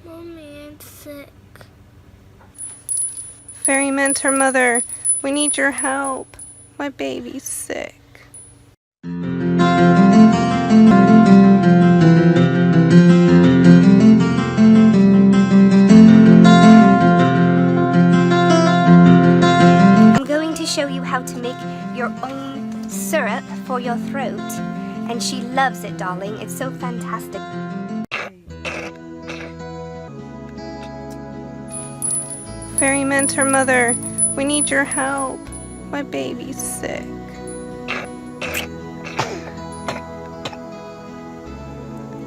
Mommy, I'm sick. Peppermint, her mother, we need your help. My baby's sick. I'm going to show you how to make your own syrup for your throat. And she loves it, darling. It's so fantastic. Peppermint, her mother, we need your help. My baby's sick.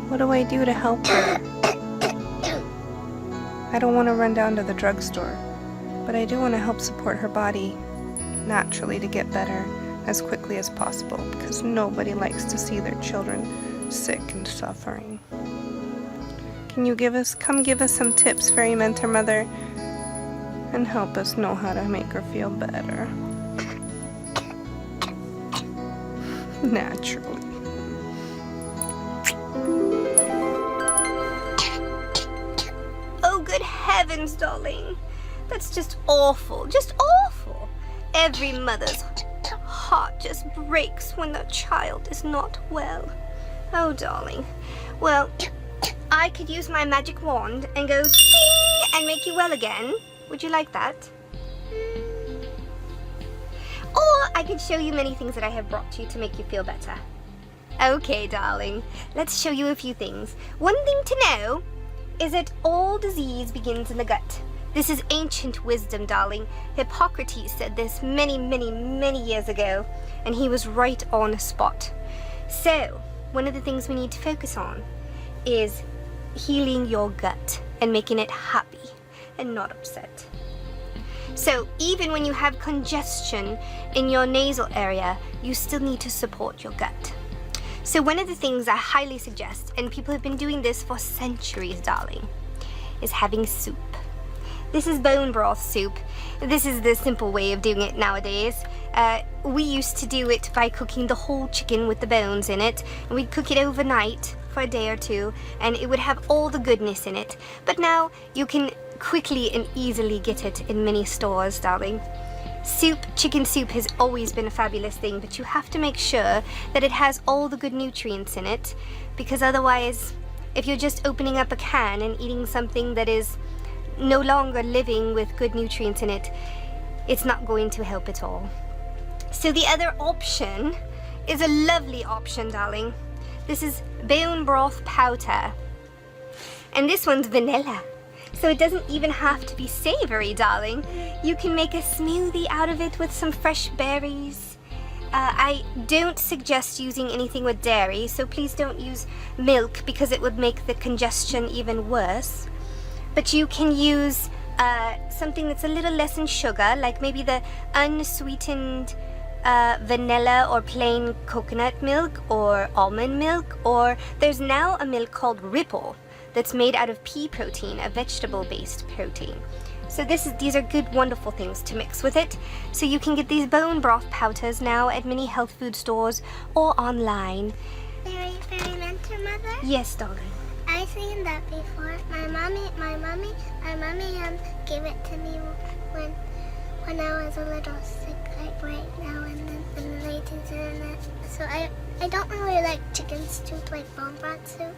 What do I do to help her? I don't want to run down to the drugstore, but I do want to help support her body naturally to get better as quickly as possible, because nobody likes to see their children sick and suffering. Can you come give us some tips, Peppermint, her mother, and help us know how to make her feel better? Naturally. Oh, good heavens, darling. That's just awful. Just awful. Every mother's heart just breaks when their child is not well. Oh, darling. Well, I could use my magic wand and go ding and make you well again. Would you like that? Or I could show you many things that I have brought you to make you feel better. Okay, darling. Let's show you a few things. One thing to know is that all disease begins in the gut. This is ancient wisdom, darling. Hippocrates said this many, many, many years ago, and he was right on spot. So, one of the things we need to focus on is healing your gut and making it happy and not upset. So, even when you have congestion in your nasal area, you still need to support your gut. So, one of the things I highly suggest, and people have been doing this for centuries, darling, is having soup. This is bone broth soup. This is the simple way of doing it nowadays. We used to do it by cooking the whole chicken with the bones in it, and we'd cook it overnight for a day or two, and it would have all the goodness in it. But now you can quickly and easily get it in many stores, darling. Chicken soup has always been a fabulous thing, but you have to make sure that it has all the good nutrients in it, because otherwise, if you're just opening up a can and eating something that is no longer living with good nutrients in it, it's not going to help at all. So the other option is a lovely option, darling. This is bone broth powder, and this one's vanilla, so it doesn't even have to be savory, darling. You can make a smoothie out of it with some fresh berries. I don't suggest using anything with dairy, so please don't use milk because it would make the congestion even worse. But you can use something that's a little less in sugar, like maybe the unsweetened vanilla or plain coconut milk or almond milk, or there's now a milk called Ripple that's made out of pea protein, a vegetable-based protein. So these are good, wonderful things to mix with it. So you can get these bone broth powders now at many health food stores or online. Peppermint, her mother? Yes, darling. I've seen that before. My mommy gave it to me when I was a little sick, like right now in the late internet. So I don't really like chicken soup, like bone broth soup.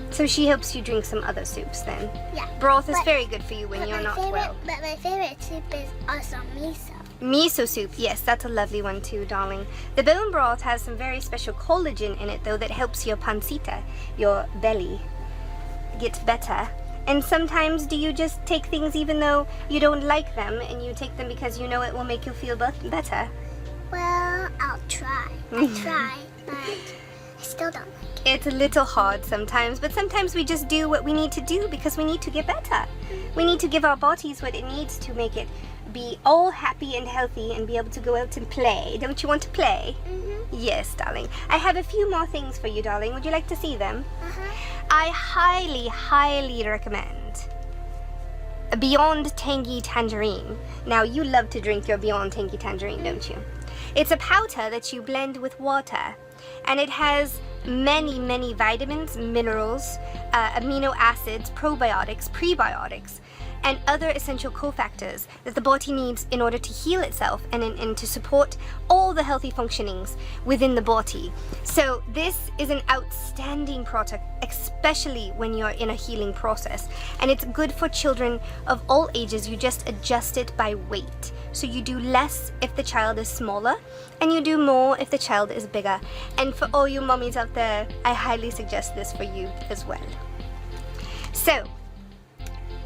So she helps you drink some other soups then? Yeah. Broth is very good for you when you're not well. But my favorite soup is also miso. Miso soup, yes, that's a lovely one too, darling. The bone broth has some very special collagen in it, though, that helps your pancita, your belly, get better. And sometimes do you just take things even though you don't like them, and you take them because you know it will make you feel better? Well, I'll try. I try, but I still don't like it. It's a little hard sometimes, but sometimes we just do what we need to do because we need to get better. We need to give our bodies what it needs to make it be all happy and healthy and be able to go out and play. Don't you want to play? Mm-hmm. Yes, darling. I have a few more things for you, darling. Would you like to see them? Uh-huh. I highly, highly recommend Beyond Tangy Tangerine. Now, you love to drink your Beyond Tangy Tangerine, don't you? It's a powder that you blend with water, and it has many vitamins, minerals, amino acids, probiotics, prebiotics, and other essential cofactors that the body needs in order to heal itself and to support all the healthy functionings within the body. So this is an outstanding product, especially when you're in a healing process. And it's good for children of all ages. You just adjust it by weight. So you do less if the child is smaller, and you do more if the child is bigger. And for all you mommies out there, I highly suggest this for you as well. So,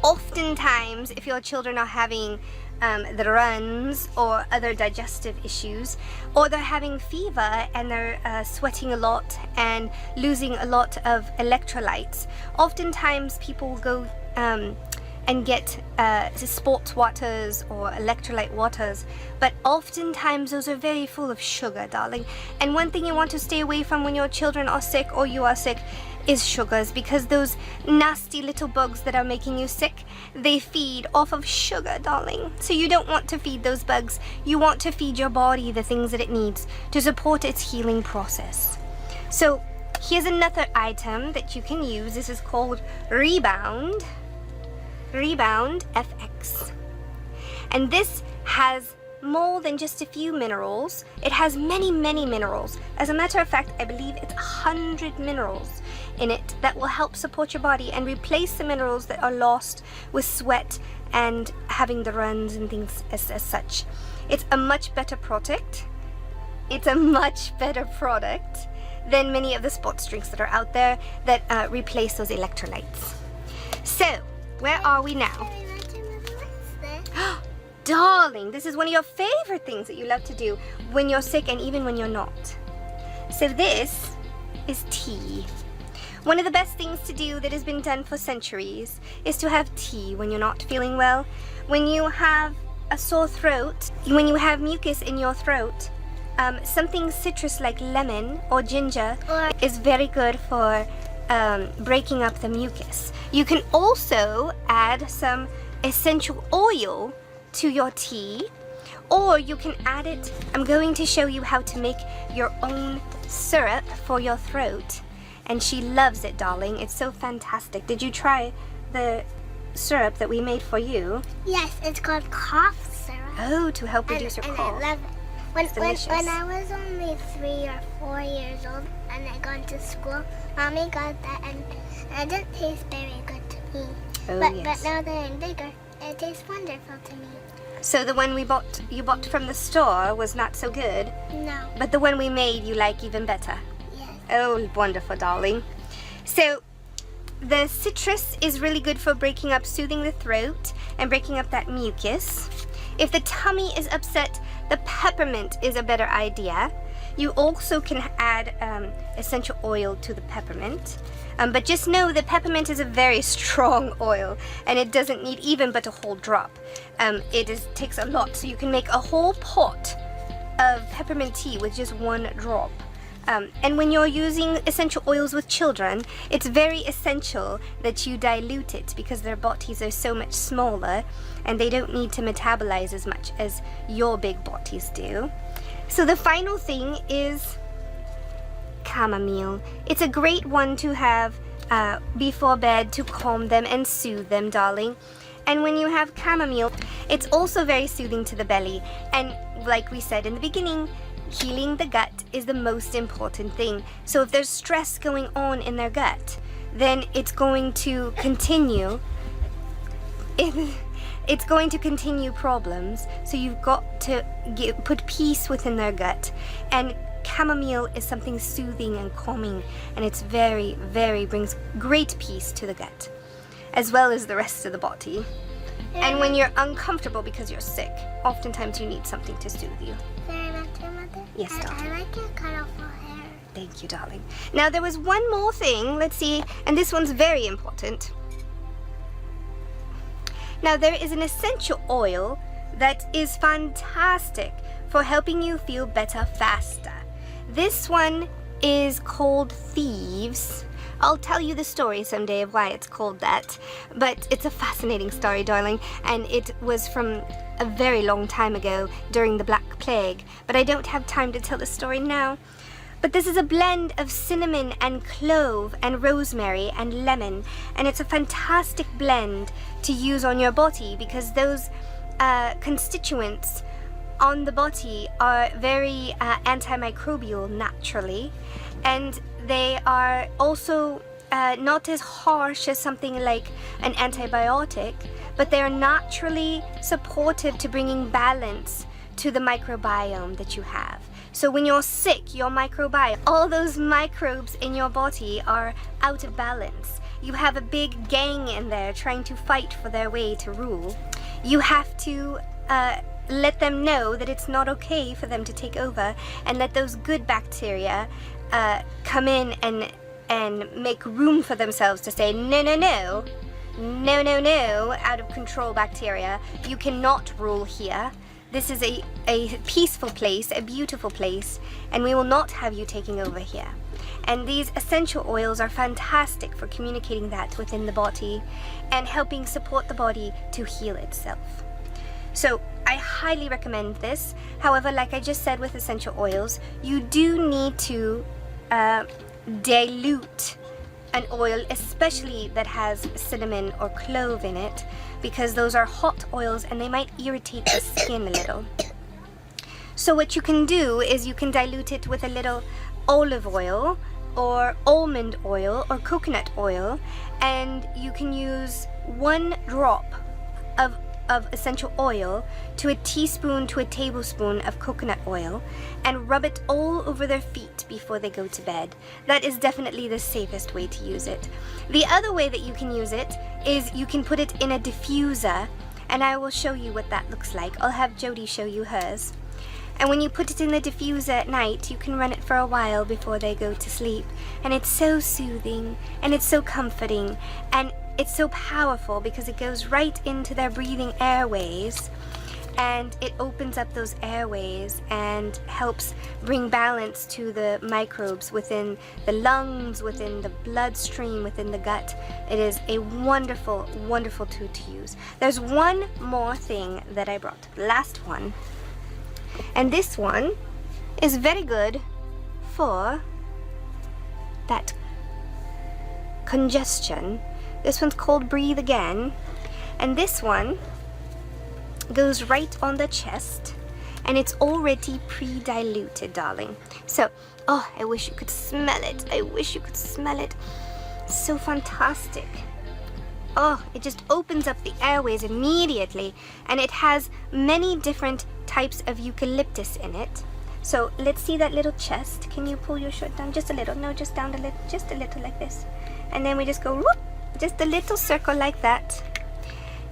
oftentimes, if your children are having the runs or other digestive issues, or they're having fever and they're sweating a lot and losing a lot of electrolytes, oftentimes people go and get sports waters or electrolyte waters, but oftentimes those are very full of sugar, darling. And one thing you want to stay away from when your children are sick or you are sick is sugars, because those nasty little bugs that are making you sick, they feed off of sugar, darling. So you don't want to feed those bugs. You want to feed your body the things that it needs to support its healing process. So here's another item that you can use. This is called Rebound FX. And this has more than just a few minerals. It has many minerals. As a matter of fact, I believe it's 100 minerals in it that will help support your body and replace the minerals that are lost with sweat and having the runs and things as such. It's a much better product. It's a much better product than many of the sports drinks that are out there that replace those electrolytes. So, where are we now? Darling, this is one of your favorite things that you love to do when you're sick and even when you're not. So this is tea. One of the best things to do that has been done for centuries is to have tea when you're not feeling well. When you have a sore throat, when you have mucus in your throat, something citrus like lemon or ginger is very good for breaking up the mucus. You can also add some essential oil to your tea, or you can add it. I'm going to show you how to make your own syrup for your throat, and she loves it, darling. It's so fantastic. Did you try the syrup that we made for you? Yes, it's called cough syrup. Oh, to help reduce your cough. And I love it. When I was only 3 or 4 years old and I gone to school, Mommy got that, and it didn't taste very good to me. Oh, but yes. now that I'm bigger, it tastes wonderful to me. So the one you bought from the store was not so good, No. but the one we made you like even better. Yes. Oh, wonderful, darling. So the citrus is really good for breaking up, soothing the throat and breaking up that mucus. If the tummy is upset, the peppermint is a better idea. You also can add essential oil to the peppermint. But just know that peppermint is a very strong oil, and it doesn't need even but a whole drop. It takes a lot, so you can make a whole pot of peppermint tea with just one drop. And when you're using essential oils with children, it's very essential that you dilute it, because their bodies are so much smaller and they don't need to metabolize as much as your big bodies do. So the final thing is chamomile. It's a great one to have before bed to calm them and soothe them, darling. And when you have chamomile, it's also very soothing to the belly. And like we said in the beginning, healing the gut is the most important thing. So if there's stress going on in their gut, then it's going to continue. It's going to continue problems. So you've got to put peace within their gut. And chamomile is something soothing and calming, and it's brings great peace to the gut, as well as the rest of the body. And when you're uncomfortable because you're sick, oftentimes you need something to soothe you. Mother? Yes, darling. I like your colorful hair. Thank you, darling. Now there was one more thing, let's see, and this one's very important. Now there is an essential oil that is fantastic for helping you feel better faster. This one is called Thieves. I'll tell you the story someday of why it's called that, but it's a fascinating story, darling, and it was from a very long time ago during the Black Plague, but I don't have time to tell the story now. But this is a blend of cinnamon and clove and rosemary and lemon, and it's a fantastic blend to use on your body because those constituents on the body are very antimicrobial naturally, and they are also not as harsh as something like an antibiotic, but they are naturally supportive to bringing balance to the microbiome that you have. So when you're sick, your microbiome, all those microbes in your body are out of balance. You have a big gang in there trying to fight for their way to rule. You have to let them know that it's not okay for them to take over, and let those good bacteria come in and make room for themselves to say, no, no, no, no, no, no, out of control bacteria, you cannot rule here. This is a peaceful place, a beautiful place, and we will not have you taking over here. And these essential oils are fantastic for communicating that within the body and helping support the body to heal itself. So I highly recommend this. However, like I just said with essential oils, you do need to dilute an oil, especially that has cinnamon or clove in it, because those are hot oils and they might irritate the skin a little. So what you can do is you can dilute it with a little olive oil or almond oil or coconut oil, and you can use 1 drop of essential oil to a teaspoon to a tablespoon of coconut oil and rub it all over their feet before they go to bed. That is definitely the safest way to use it. The other way that you can use it is you can put it in a diffuser, and I will show you what that looks like. I'll have Jody show you hers. And when you put it in the diffuser at night, you can run it for a while before they go to sleep. And it's so soothing, and it's so comforting, and it's so powerful because it goes right into their breathing airways, and it opens up those airways and helps bring balance to the microbes within the lungs, within the bloodstream, within the gut. It is a wonderful, wonderful tool to use. There's one more thing that I brought, last one. And this one is very good for that congestion. This one's called Breathe Again, and this one goes right on the chest, and it's already pre-diluted, darling. So, oh, I wish you could smell it. I wish you could smell it. So fantastic. Oh, it just opens up the airways immediately, and it has many different types of eucalyptus in it. So let's see that little chest. Can you pull your shirt down just a little? No, just down a little, just a little like this. And then we just go whoop, just a little circle like that.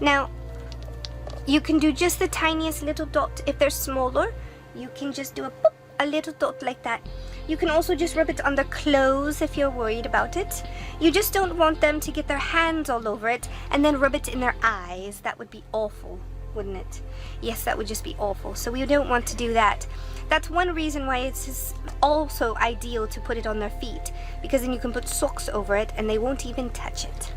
Now, you can do just the tiniest little dot. If they're smaller, you can just do a little dot like that. You can also just rub it on their clothes if you're worried about it. You just don't want them to get their hands all over it and then rub it in their eyes. That would be awful, wouldn't it? Yes, that would just be awful. So we don't want to do that. That's one reason why it's also ideal to put it on their feet, because then you can put socks over it and they won't even touch it.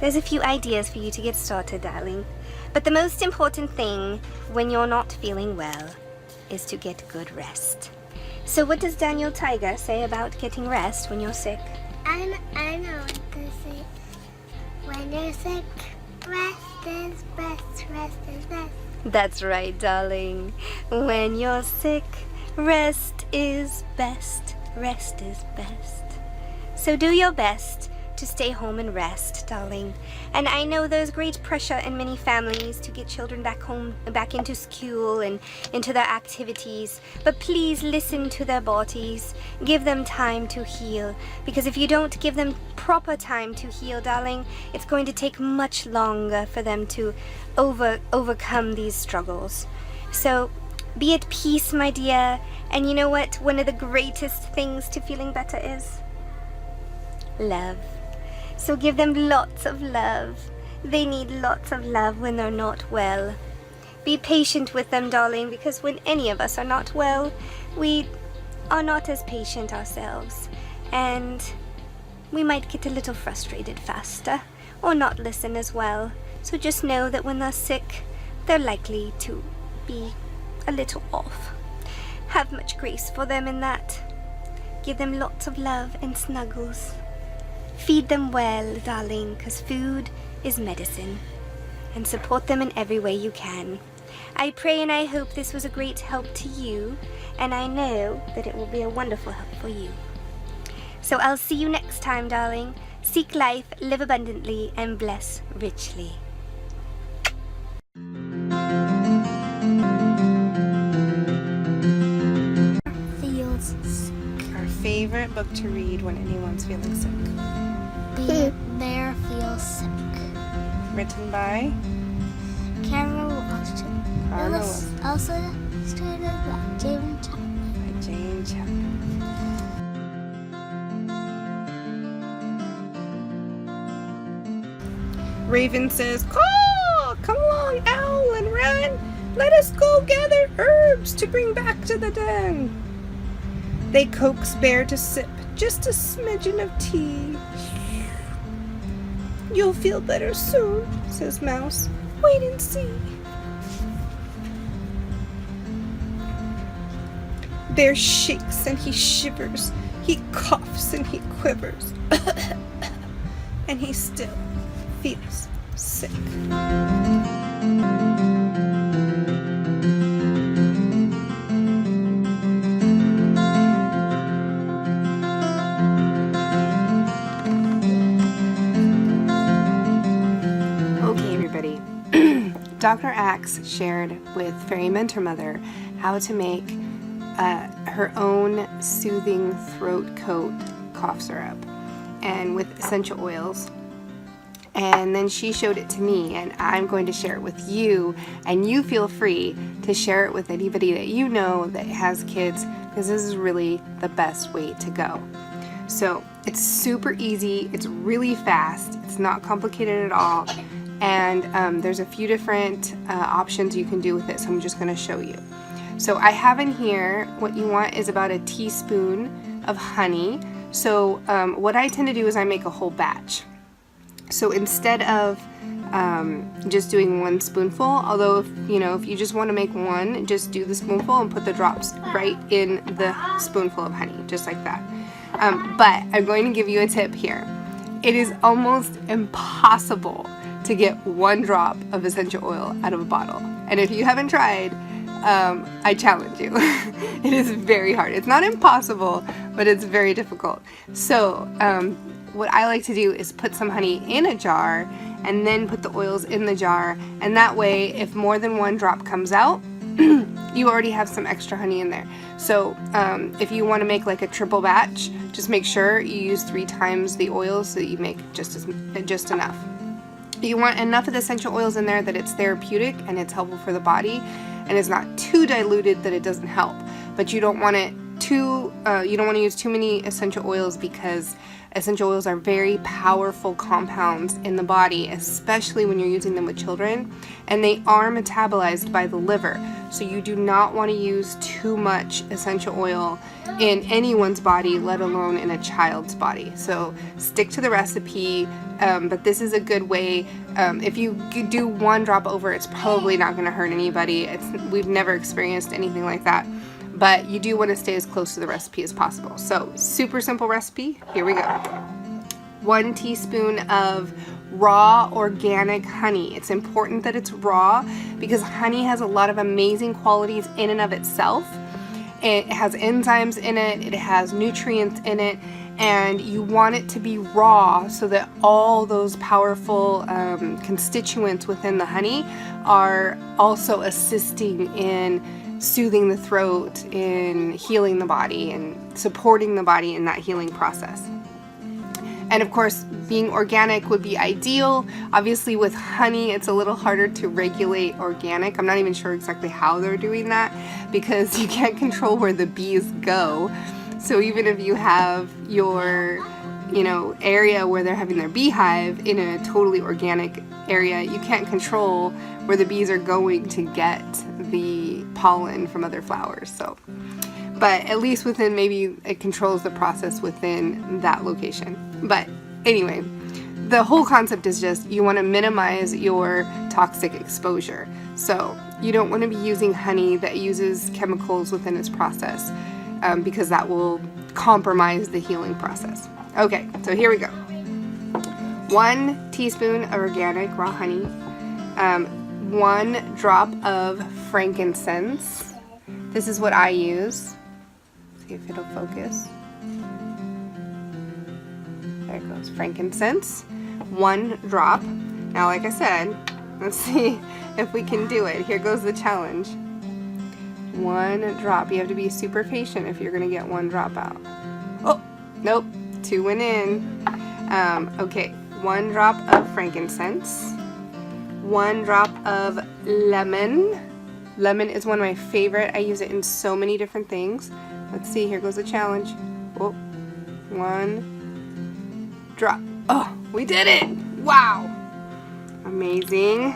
There's a few ideas for you to get started, darling. But the most important thing when you're not feeling well is to get good rest. So what does Daniel Tiger say about getting rest when you're sick? I know what to say. When you're sick, rest is best, rest is best. That's right, darling. When you're sick, rest is best, rest is best. So do your best to stay home and rest, darling. And I know there's great pressure in many families to get children back home, back into school and into their activities. But please listen to their bodies. Give them time to heal. Because if you don't give them proper time to heal, darling, it's going to take much longer for them to overcome these struggles. So be at peace, my dear. And you know what? One of the greatest things to feeling better is love. So give them lots of love. They need lots of love when they're not well. Be patient with them, darling, because when any of us are not well, we are not as patient ourselves. And we might get a little frustrated faster or not listen as well. So just know that when they're sick, they're likely to be a little off. Have much grace for them in that. Give them lots of love and snuggles. Feed them well, darling, 'cause food is medicine. And support them in every way you can. I pray and I hope this was a great help to you, and I know that it will be a wonderful help for you. So I'll see you next time, darling. Seek life, live abundantly, and bless richly. Feels sick. Our favorite book to read when anyone's feeling sick. Bear feels sick. Written by Carol Washington. Carla Wilson. Also illustrated by Jane Chapman. By Jane Chapman. Raven says, "Caw! Come along, owl, and run! Let us go gather herbs to bring back to the den." They coax Bear to sip just a smidgen of tea. "You'll feel better soon," says Mouse. "Wait and see." Bear shakes and he shivers. He coughs and he quivers. And he still feels sick. Okay, everybody. Dr. Axe shared with Fairy Mentor Mother how to make her own soothing throat coat cough syrup and with essential oils. And then she showed it to me, and I'm going to share it with you, and you feel free to share it with anybody that you know that has kids, because this is really the best way to go. So it's super easy, it's really fast, it's not complicated at all, and there's a few different options you can do with it, so I'm just going to show you. So I have in here, what you want is about a teaspoon of honey. So what I tend to do is I make a whole batch. So instead of just doing one spoonful, although if you just want to make one, just do the spoonful and put the drops right in the spoonful of honey, just like that. But I'm going to give you a tip here. It is almost impossible to get one drop of essential oil out of a bottle. And if you haven't tried, I challenge you. It is very hard. It's not impossible, but it's very difficult. So what I like to do is put some honey in a jar and then put the oils in the jar, and that way if more than one drop comes out, you already have some extra honey in there. So if you want to make like a triple batch, just make sure you use 3 times the oils so that you make just enough. You want enough of the essential oils in there that it's therapeutic and it's helpful for the body, and it's not too diluted that it doesn't help. But you don't want it too, you don't want to use too many essential oils, because essential oils are very powerful compounds in the body, especially when you're using them with children, and they are metabolized by the liver. So you do not want to use too much essential oil in anyone's body, let alone in a child's body. So stick to the recipe, but this is a good way. If you do 1 drop over, it's probably not going to hurt anybody. We've never experienced anything like that. But you do want to stay as close to the recipe as possible. So super simple recipe. Here we go. 1 teaspoon of raw organic honey. It's important that it's raw because honey has a lot of amazing qualities in and of itself. It has enzymes in it. It has nutrients in it. And you want it to be raw so that all those powerful constituents within the honey are also assisting in soothing the throat, in healing the body, and supporting the body in that healing process. And of course, being organic would be ideal. Obviously with honey, it's a little harder to regulate organic. I'm not even sure exactly how they're doing that, because you can't control where the bees go. So even if you have your, area where they're having their beehive in a totally organic area, you can't control where the bees are going to get the pollen from other flowers. So, but at least within, maybe it controls the process within that location. But anyway, the whole concept is just you want to minimize your toxic exposure. So you don't want to be using honey that uses chemicals within its process, because that will compromise the healing process. Okay, so here we go. 1 teaspoon of organic raw honey, 1 drop of frankincense. This is what I use. See if it'll focus. There it goes, frankincense. 1 drop. Now, like I said, let's see if we can do it. Here goes the challenge. 1 drop. You have to be super patient if you're gonna get 1 drop out. Oh, nope, 2 went in. Okay, 1 drop of frankincense, 1 drop of lemon. Lemon is one of my favorite. I use it in so many different things. Let's see, here goes the challenge. Oh, 1 drop. Oh, we did it! Wow! Amazing.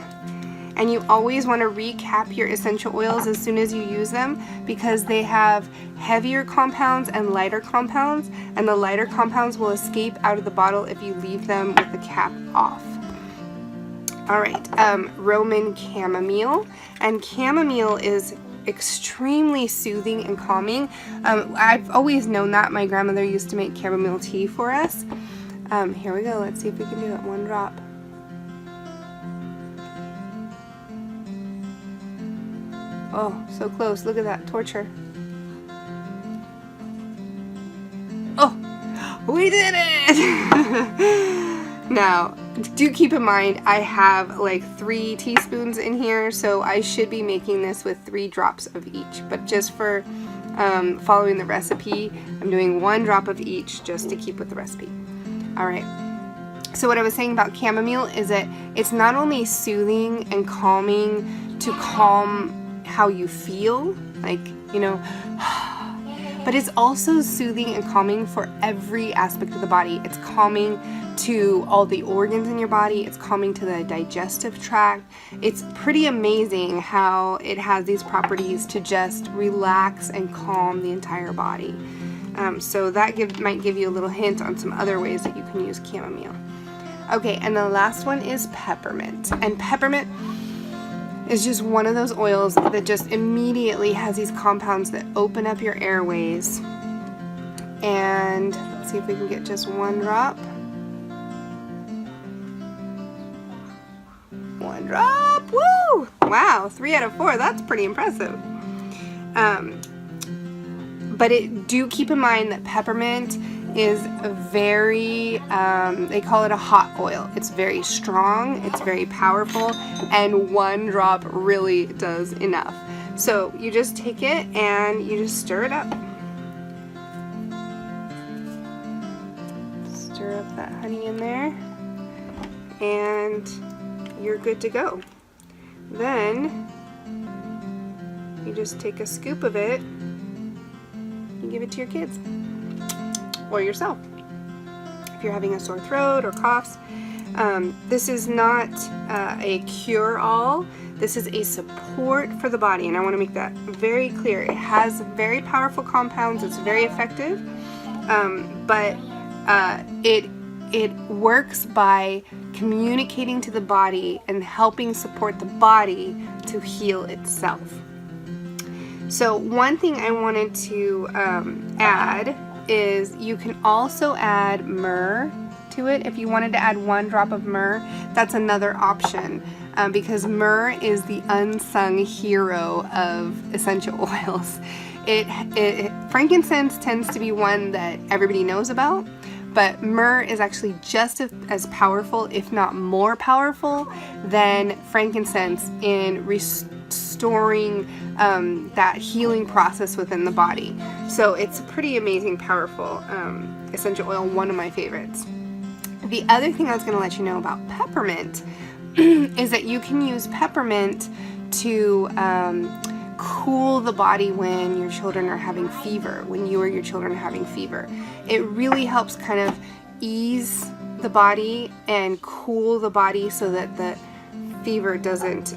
And you always want to recap your essential oils as soon as you use them, because they have heavier compounds and lighter compounds, and the lighter compounds will escape out of the bottle if you leave them with the cap off. Alright, Roman chamomile, and chamomile is extremely soothing and calming. I've always known that. My grandmother used to make chamomile tea for us. Here we go, let's see if we can do it. 1 drop. Oh, so close. Look at that torture. Oh, we did it! Now, do keep in mind, I have like 3 teaspoons in here, so I should be making this with 3 drops of each. But just for following the recipe, I'm doing 1 drop of each just to keep with the recipe. Alright, so what I was saying about chamomile is that it's not only soothing and calming to calm how you feel, like, you know, but it's also soothing and calming for every aspect of the body. It's calming to all the organs in your body. It's calming to the digestive tract. It's pretty amazing how it has these properties to just relax and calm the entire body. So that might give you a little hint on some other ways that you can use chamomile. Okay, and the last one is peppermint. And peppermint is just one of those oils that just immediately has these compounds that open up your airways. And let's see if we can get just 1 drop. 1 drop! Woo! Wow, 3 out of 4. That's pretty impressive. But do keep in mind that peppermint is a very, they call it a hot oil. It's very strong, it's very powerful, and 1 drop really does enough. So you just take it and you just stir it up. Stir up that honey in there, and you're good to go. Then you just take a scoop of it and give it to your kids. Or yourself, if you're having a sore throat or coughs. This is not a cure-all. This is a support for the body, and I want to make that very clear. It has very powerful compounds. It's very effective, but it works by communicating to the body and helping support the body to heal itself. So one thing I wanted to add is you can also add myrrh to it. If you wanted to add 1 drop of myrrh, that's another option, because myrrh is the unsung hero of essential oils. Frankincense tends to be one that everybody knows about, but myrrh is actually just as powerful, if not more powerful, than frankincense in restoring that healing process within the body. So it's a pretty amazing, powerful essential oil, one of my favorites. The other thing I was going to let you know about peppermint is that you can use peppermint to cool the body when your children are having fever, when you or your children are having fever. It really helps kind of ease the body and cool the body so that the fever doesn't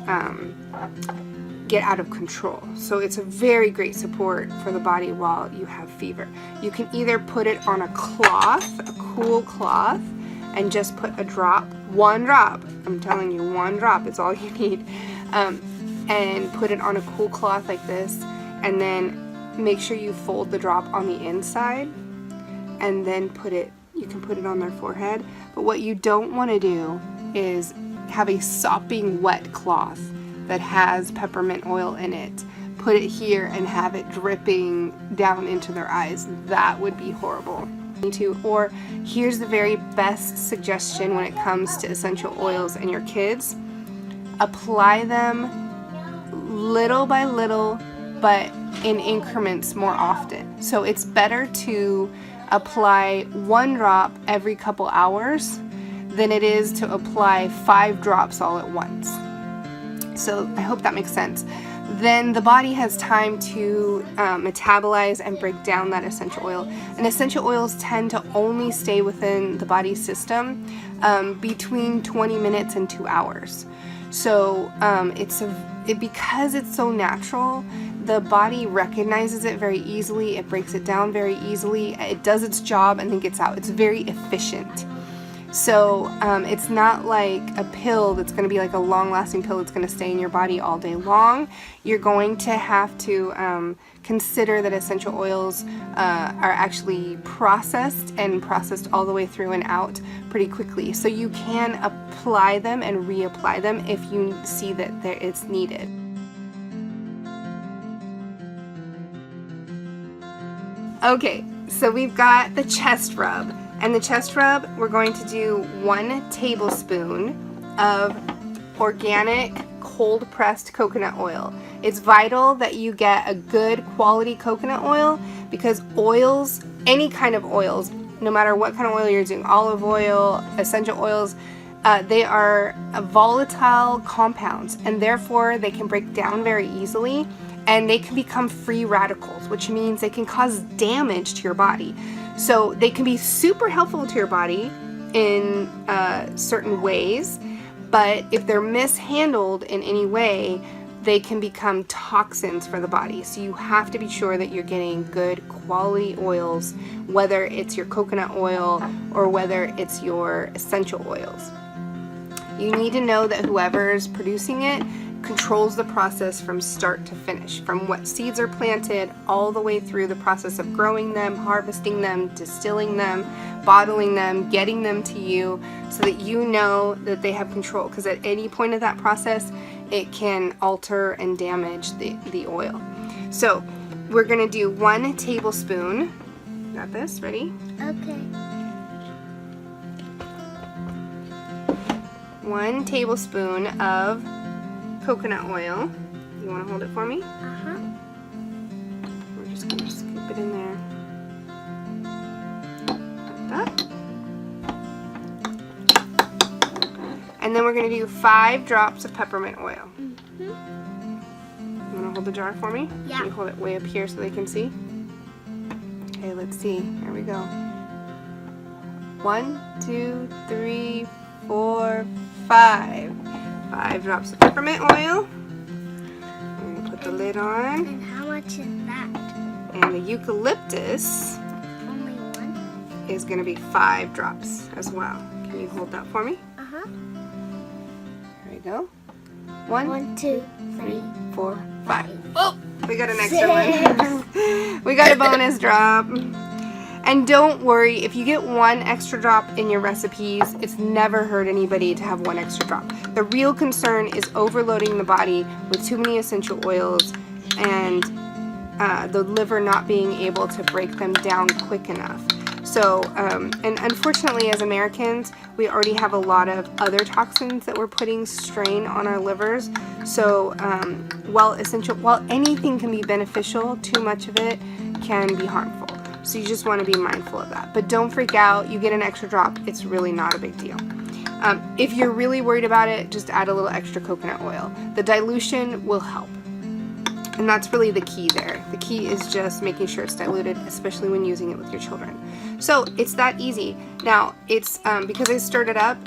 get out of control. So it's a very great support for the body while you have fever. You can either put it on a cloth, a cool cloth, and just put a drop, 1 drop, I'm telling you, 1 drop is all you need, and put it on a cool cloth like this, and then make sure you fold the drop on the inside and then you can put it on their forehead. But what you don't want to do is have a sopping wet cloth that has peppermint oil in it, put it here and have it dripping down into their eyes. That would be horrible. Or here's the very best suggestion when it comes to essential oils and your kids. Apply them little by little, but in increments more often. So it's better to apply 1 drop every couple hours than it is to apply 5 drops all at once. So I hope that makes sense. Then the body has time to metabolize and break down that essential oil. And essential oils tend to only stay within the body's system between 20 minutes and 2 hours. So because it's so natural, the body recognizes it very easily. It breaks it down very easily. It does its job and then gets out. It's very efficient. So it's not like a pill that's going to be like a long-lasting pill that's going to stay in your body all day long. You're going to have to consider that essential oils are actually processed all the way through and out pretty quickly. So you can apply them and reapply them if you see that it's needed. Okay, so we've got the chest rub. And the chest rub, we're going to do 1 tablespoon of organic cold pressed coconut oil. It's vital that you get a good quality coconut oil, because oils, any kind of oils, no matter what kind of oil you're doing, olive oil, essential oils, they are volatile compounds, and therefore they can break down very easily, and they can become free radicals, which means they can cause damage to your body. So they can be super helpful to your body in certain ways, but if they're mishandled in any way, they can become toxins for the body. So you have to be sure that you're getting good quality oils, whether it's your coconut oil or whether it's your essential oils. You need to know that whoever's producing it controls the process from start to finish, from what seeds are planted all the way through the process of growing them, harvesting them, distilling them, bottling them, getting them to you, so that you know that they have control, because at any point of that process it can alter and damage the oil. So we're going to do 1 tablespoon. Got this? Ready? Okay. 1 tablespoon of coconut oil. You want to hold it for me? Uh-huh. We're just going to scoop it in there. Like that. And then we're going to do 5 drops of peppermint oil. Mm-hmm. You want to hold the jar for me? Yeah. Can you hold it way up here so they can see? Okay, let's see. Here we go. 1, 2, 3, 4, 5. 5 drops of peppermint oil. We're going to put the lid on. And how much is that? And the eucalyptus Only 1? is going to be 5 drops as well. Can you hold that for me? Uh-huh. Here we go. 1, 1, 2, 3, 4, 5. Oh, we got an extra one. We got a bonus drop. And don't worry, if you get 1 extra drop in your recipes, it's never hurt anybody to have 1 extra drop. The real concern is overloading the body with too many essential oils and the liver not being able to break them down quick enough. So, and unfortunately as Americans, we already have a lot of other toxins that we're putting strain on our livers. So while anything can be beneficial, too much of it can be harmful. So you just want to be mindful of that. But don't freak out. You get an extra drop. It's really not a big deal. If you're really worried about it, just add a little extra coconut oil. The dilution will help. And that's really the key there. The key is just making sure it's diluted, especially when using it with your children. So it's that easy. Now, it's because I stirred it up,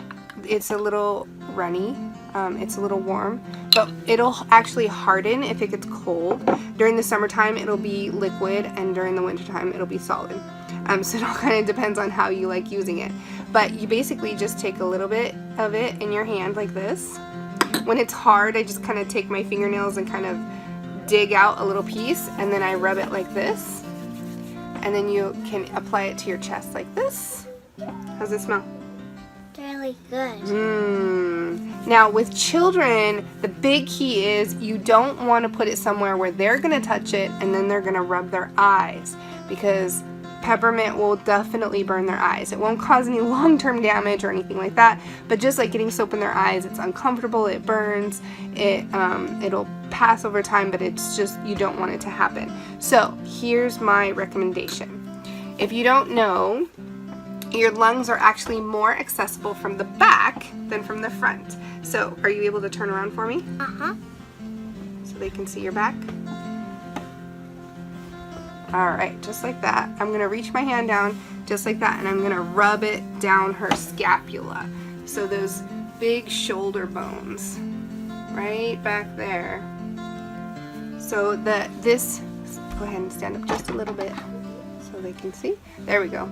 it's a little runny. It's a little warm, but it'll actually harden if it gets cold. During the summertime, it'll be liquid, and during the wintertime, it'll be solid. So it all kind of depends on how you like using it. But you basically just take a little bit of it in your hand like this. When it's hard, I just kind of take my fingernails and kind of dig out a little piece, and then I rub it like this. and then you can apply it to your chest like this. How's it smell? Really good. Now with children, the big key is you don't want to put it somewhere where they're going to touch it and then they're going to rub their eyes, because peppermint will definitely burn their eyes. It won't cause any long-term damage or anything like that, but just like getting soap in their eyes, it's uncomfortable, it burns, it'll pass over time, but it's just, you don't want it to happen. So here's my recommendation. If you don't know, your lungs are actually more accessible from the back than from the front. So are you able to turn around for me? Uh-huh. So they can see your back? Alright, just like that. I'm going to reach my hand down just like that, and I'm going to rub it down her scapula. So those big shoulder bones right back there. So this, go ahead and stand up just a little bit so they can see. There we go.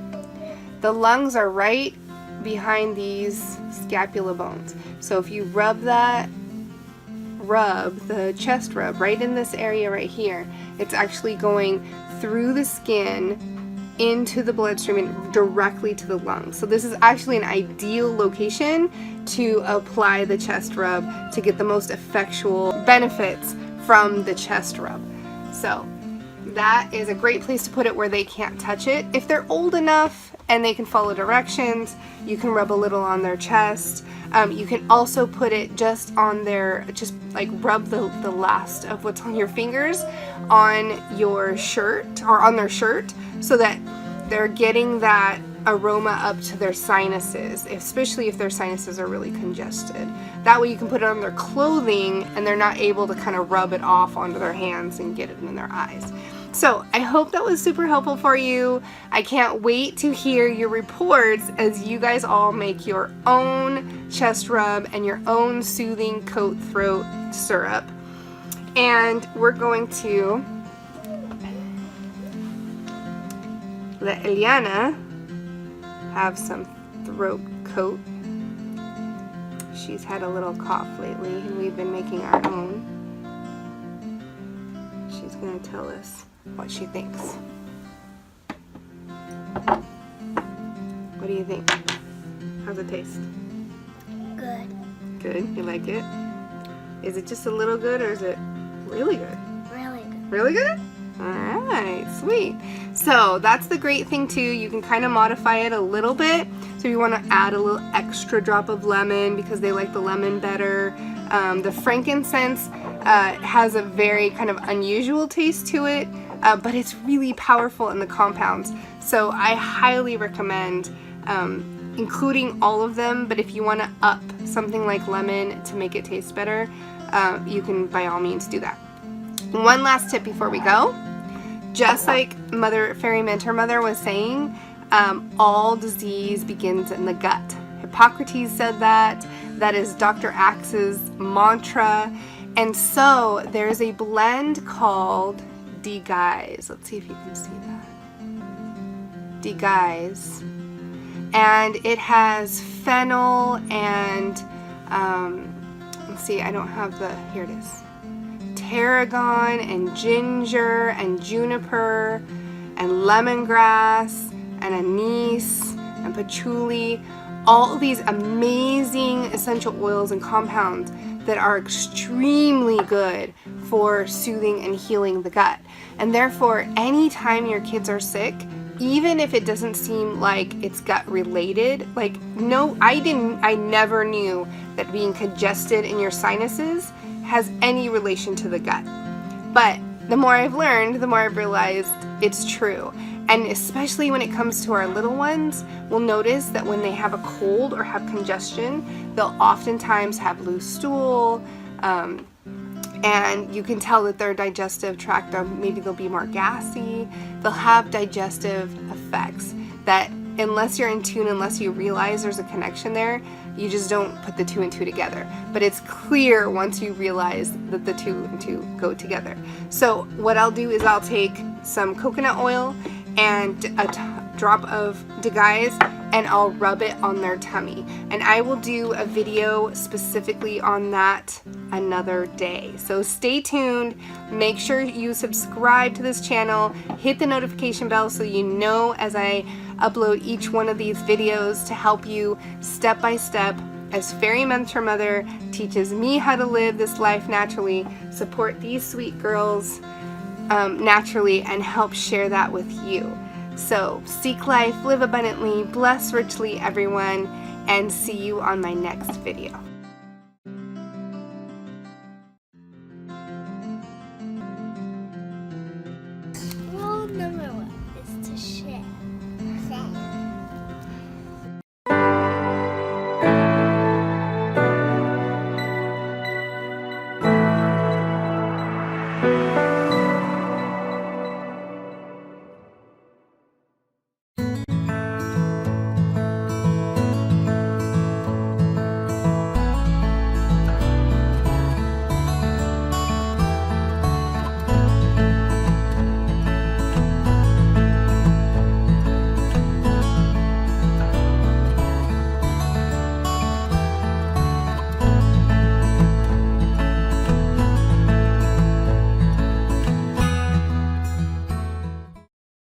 The lungs are right behind these scapula bones. So if you rub the chest rub right in this area right here, it's actually going through the skin into the bloodstream and directly to the lungs. So this is actually an ideal location to apply the chest rub to get the most effectual benefits from the chest rub. So that is a great place to put it where they can't touch it. If they're old enough and they can follow directions, you can rub a little on their chest. You can also put it just on their, just like rub the last of what's on your fingers on your shirt or on their shirt, so that they're getting that aroma up to their sinuses, especially if their sinuses are really congested. That way you can put it on their clothing and they're not able to kind of rub it off onto their hands and get it in their eyes. So I hope that was super helpful for you. I can't wait to hear your reports as you guys all make your own chest rub and your own soothing coat throat syrup. And we're going to let Eliana have some throat coat. She's had a little cough lately and we've been making our own. She's going to tell us what she thinks. What do you think? How's it taste? Good. Good? You like it? Is it just a little good or is it really good? Really good. Really good? Alright, sweet. So that's the great thing too. You can kind of modify it a little bit. So if you want to add a little extra drop of lemon because they like the lemon better. The frankincense has a very kind of unusual taste to it, but it's really powerful in the compounds. So I highly recommend including all of them, but if you want to up something like lemon to make it taste better, you can by all means do that. One last tip before we go. Just like Mother Fairy Mentor Mother was saying, all disease begins in the gut. Hippocrates said that. That is Dr. Axe's mantra. And so there's a blend called Deguise. Let's see if you can see that. Deguise. And it has fennel and, let's see, I don't have the, here it is. Tarragon and ginger and juniper and lemongrass and anise and patchouli. All these amazing essential oils and compounds that are extremely good for soothing and healing the gut. And therefore, anytime your kids are sick, even if it doesn't seem like it's gut related, like no, I never knew that being congested in your sinuses has any relation to the gut. But the more I've learned, the more I've realized it's true. And especially when it comes to our little ones, we'll notice that when they have a cold or have congestion, they'll oftentimes have loose stool, and you can tell that their digestive tract, maybe they'll be more gassy. They'll have digestive effects that unless you're in tune, unless you realize there's a connection there, you just don't put the two and two together. But it's clear once you realize that the two and two go together. So what I'll do is I'll take some coconut oil and a drop of Deguise and I'll rub it on their tummy. And I will do a video specifically on that another day. So stay tuned. Make sure you subscribe to this channel. Hit the notification bell so you know as I upload each one of these videos to help you step by step as Fairy Mentor Mother teaches me how to live this life naturally, support these sweet girls naturally, and help share that with you. So seek life, live abundantly, bless richly everyone, and see you on my next video.